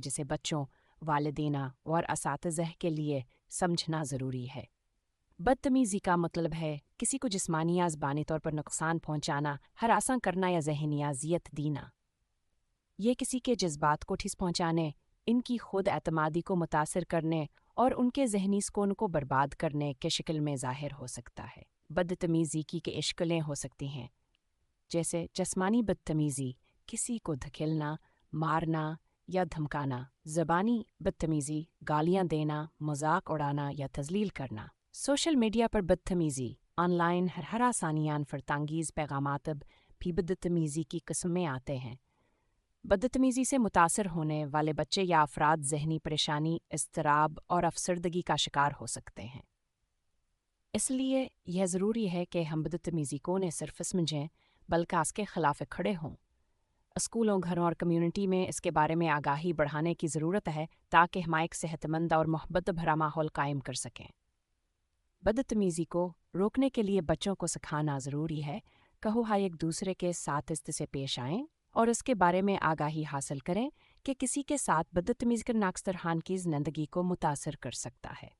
जिसे बच्चों, वालिदैन और असातिज़ा के लिए समझना ज़रूरी है। बदतमीज़ी का मतलब है किसी को जिस्मानी या ज़बानी तौर पर नुकसान पहुंचाना, हरासा करना या ज़हनी अज़ियत देना। ये किसी के जज्बात को ठेस पहुंचाने, इनकी खुद एतमादी को मुतासिर करने और उनके ज़हनी सुकून को बर्बाद करने के शक्ल में ज़ाहिर हो सकता है। बदतमीज़ी की के इश्कलें हो सकती हैं, जैसे जिस्मानी बदतमीज़ी, किसी को धकेलना, मारना या धमकाना; ज़बानी बदतमीज़ी, गालियाँ देना, मजाक उड़ाना या तज़लील करना; सोशल मीडिया पर बदतमीज़ी, ऑनलाइन हरासानियान फरतांगीज़ पैगामातब भी बदतमीज़ी की किस्म में आते हैं। बदतमीज़ी से मुतासर होने वाले बच्चे या अफराद ज़हनी परेशानी, इज़्तिराब और अफसरदगी का शिकार हो सकते हैं। इसलिए यह ज़रूरी है कि हम बदतमीज़ी को न सिर्फ समझें बल्कि इसके खिलाफ खड़े हों। स्कूलों, घरों और कम्युनिटी में इसके बारे में आगाही बढ़ाने की ज़रूरत है ताकि हम एक सेहतमंद और मोहब्बत भरा माहौल कायम कर सकें। बदतमीज़ी को रोकने के लिए बच्चों को सिखाना ज़रूरी है कहो हाँ एक दूसरे के साथ इज्जत से पेश आएं और इसके बारे में आगाही हासिल करें कि किसी के साथ बदतमीज़ी करना अक्सर हान की ज़िंदगी को मुतासर कर सकता है।